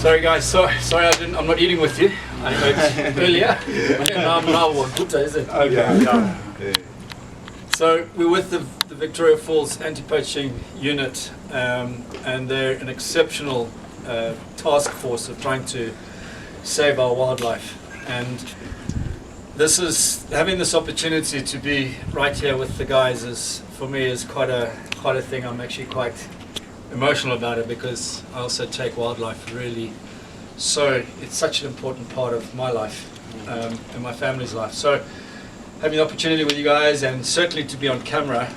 Sorry guys, sorry I'm not eating with you. I know it's earlier. Now what good is it? Okay. Yeah. So we're with the Victoria Falls anti-poaching unit, and they're an exceptional task force of trying to save our wildlife. And this is having this opportunity to be right here with the guys is for me is quite a thing. I'm actually quite emotional about it because I also take wildlife really, so it's such an important part of my life and my family's life. So having the opportunity with you guys and certainly to be on camera,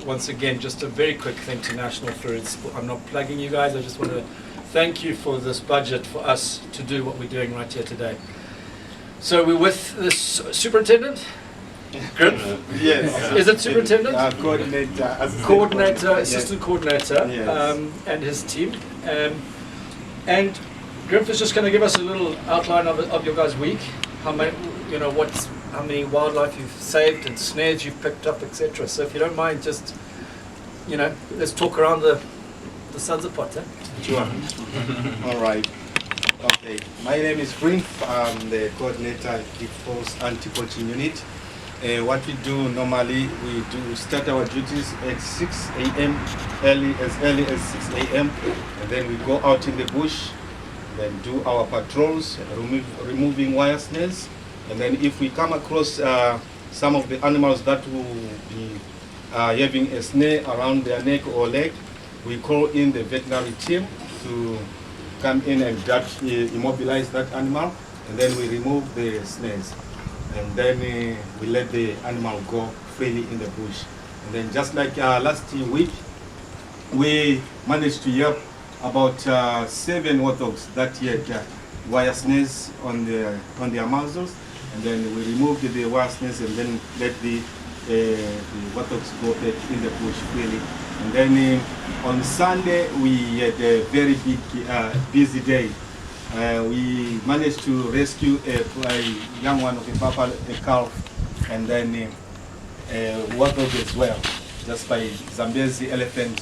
once again, just a very quick thing to National Foods. I'm not plugging you guys, I just want to thank you for this budget for us to do what we're doing right here today. So we're with the superintendent? Good. Yes. Is it superintendent? Coordinator, assistant coordinator, yes. And his team. And Griff is just going to give us a little outline of your guys' week. How many, how many wildlife you've saved and snares you've picked up, etc. So if you don't mind, just let's talk around the Sons of Pot. Sure. All right. Okay. My name is Griff. I'm the coordinator at the Falls Anti-Poaching Unit. What we do normally, we do start our duties at 6 a.m. as early as 6 a.m. and then we go out in the bush, then do our patrols, removing wire snares, and then if we come across some of the animals that will be having a snare around their neck or leg, we call in the veterinary team to come in and immobilize that animal, and then we remove the snares. And then we let the animal go freely in the bush. And then just like last week, we managed to help about 7 warthogs that had wire snares on their muzzles. And then we removed the wire snares and then let the warthogs go back in the bush freely. And then on Sunday, we had a very big, busy day. We managed to rescue a young one of a calf, and then warthog as well, just by Zambezi elephant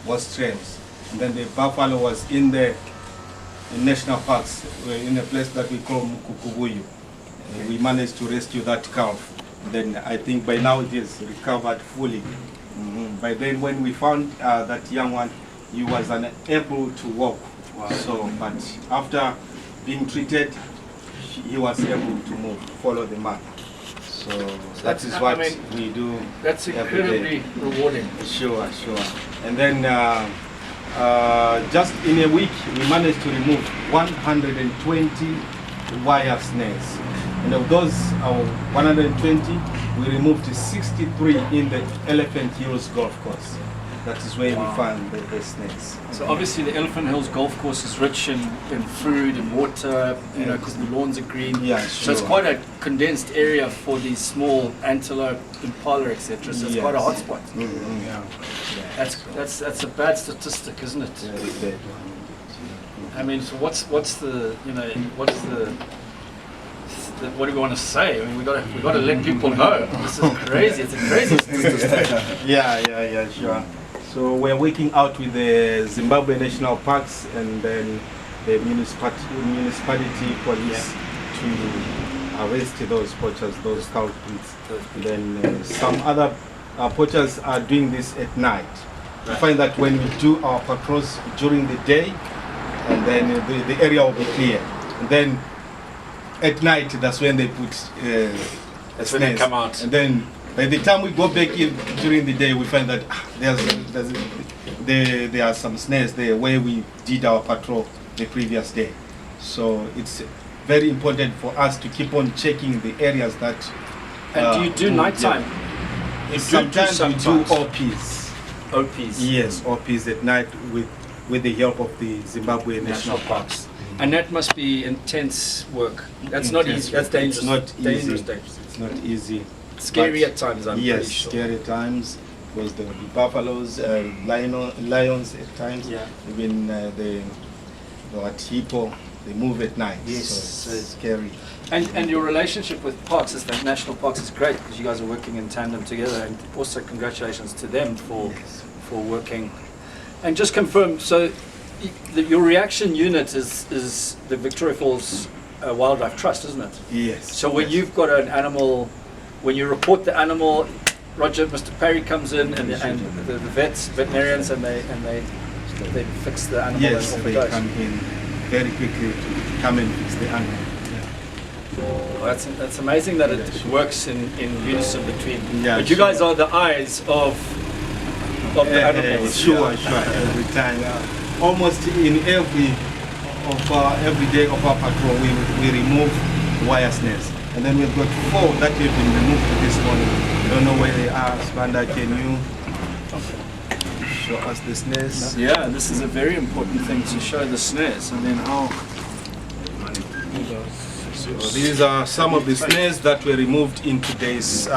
was trails. And then the buffalo was in the national parks, in a place that we call Mukukubuyu. We managed to rescue that calf. Then I think by now it is recovered fully. By then when we found that young one, he was unable to walk. Wow. So, but after being treated, he was able to move, follow the map. So that is what we do. That's incredibly rewarding. Sure. And then just in a week, we managed to remove 120 wire snares. And of those 120, we removed 63 in the Elephant Hills Golf Course. That is where we found the snares. So obviously the Elephant Hills Golf Course is rich in food and water, because the lawns are green. Yeah, sure. So it's quite a condensed area for these small antelope, impala, etc. So it's quite a hot spot. Yeah. That's a bad statistic, isn't it? Yeah, it's bad. I mean, so what do we want to say? I mean, we got to let people know. This is crazy. It's a crazy statistic. Yeah, sure. So we're working out with the Zimbabwe National Parks and then the municipality police to arrest those poachers, those culprits. Then some other poachers are doing this at night. We find that when we do our patrols during the day, and then the area will be clear. And then at night, that's when they put that's when they come out. And then by the time we go back in during the day, we find that there are some snares there where we did our patrol the previous day. So it's very important for us to keep on checking the areas that. And do you do nighttime? Sometimes we do OPs. OPs. Yes, OPs at night with the help of the Zimbabwe National Parks. And that must be intense work. That's not easy. That's dangerous. It's not easy. Dangerous. It's not easy. Scary at times, I'm yes, pretty sure. Scary at times, because the buffaloes, lions at times, even the hippo, they move at night. Yes. So it's scary. And your relationship with parks, the national parks, is great because you guys are working in tandem together. And also congratulations to them for working. And just confirm, so your reaction unit is the Victoria Falls Wildlife Trust, isn't it? Yes. So when you've got an animal, when you report the animal, Roger, Mr. Perry comes in and the veterinarians, and they fix the animal. Yes, and they come in very quickly to come and fix the animal. Well, that's amazing that it works in unison between. Yeah, but you guys are the eyes of the animals. Sure, every time. Almost in every day of our patrol, we remove wire snares. And then we've got 4 that have been removed this morning. I don't know where they are. Spanda, can you show us the snares? Yeah, this is a very important thing to show the snares, and then how. So these are some of the snares that were removed in today's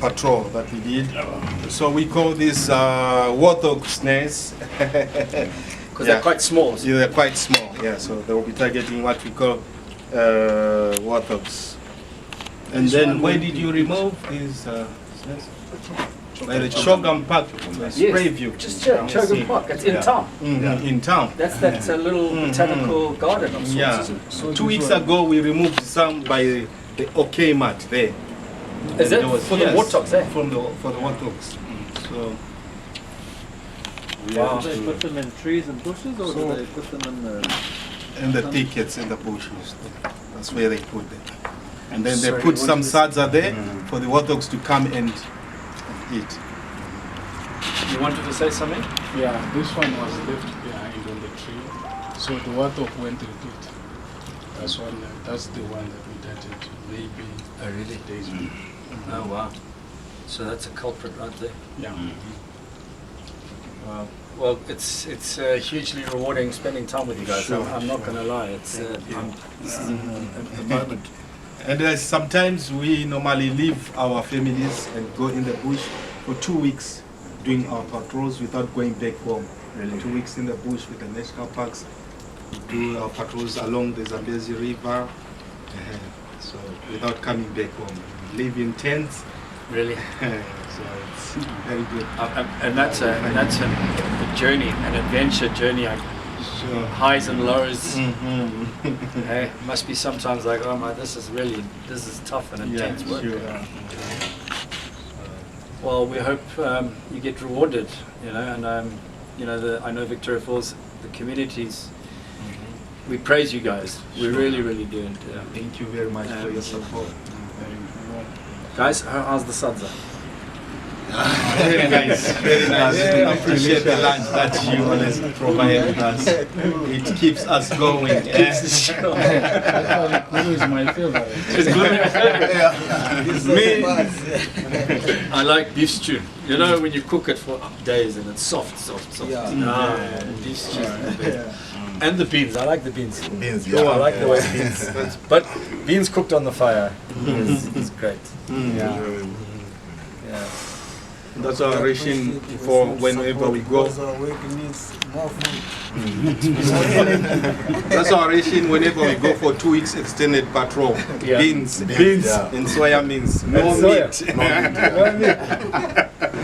patrol that we did. So we call these warthog snares. Because they're quite small. Yeah, they're quite small. Yeah, so they will be targeting what we call warthogs. And then where did you remove these snares? By the Chogam Park, Spray View. Just Chogam Park. It's in town. In town. That's a little botanical garden of sorts, isn't it? So 2 weeks ago we removed some by the OK mat there. Is that for the warthogs, eh? For the warthogs. So do they put them in trees and bushes, or do they put them in the thickets, in the bushes? That's where they put them. And then they put some sadza there for the warthogs to come and eat. You wanted to say something? Yeah, this one was left behind on the tree, so the warthog went and picked. That's the one that we detected maybe 30 days ago. Oh wow! So that's a culprit right there. Yeah. Wow. Well, it's hugely rewarding spending time with you guys. Sure, I'm not going to lie. It's this is a moment. And sometimes we normally leave our families and go in the bush for 2 weeks doing our patrols without going back home. Really? 2 weeks in the bush with the national parks. We do our patrols along the Zambezi River, so without coming back home. We live in tents. Really? So it's very good. And that's a journey, an adventure journey. Sure. Highs and lows. Hey, must be sometimes like, oh my, this is tough and intense work. Sure. Well, we hope you get rewarded, and I know Victoria Falls, the communities. We praise you guys. We really, really do. And, thank you very much for your support. Guys, how's the sadza? Very nice, very nice. I appreciate the lunch that you always provide us. It keeps us going. It's my favorite. Is gluten your favorite? Me, I like beef stew. You know when you cook it for days and it's soft. Beef stew is the best. And the beans, I like the beans. I like the way beans. But beans cooked on the fire is great. Yeah. That's our ration for whenever we go. That's our ration whenever we go for 2 weeks extended patrol. Yeah. Beans and soya beans. No meat.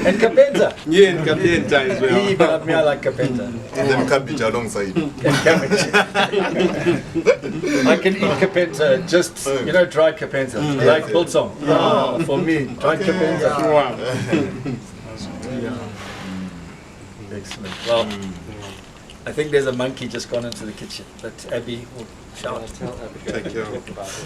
And kapenta. Yeah, and kapenta as well. But I like kapenta. And then cabbage alongside. And cabbage. I can eat kapenta, just, dried kapenta, like biltong. For me, dried kapenta. Wow. Excellent. Well, I think there's a monkey just gone into the kitchen, but Abby will shout. Take care.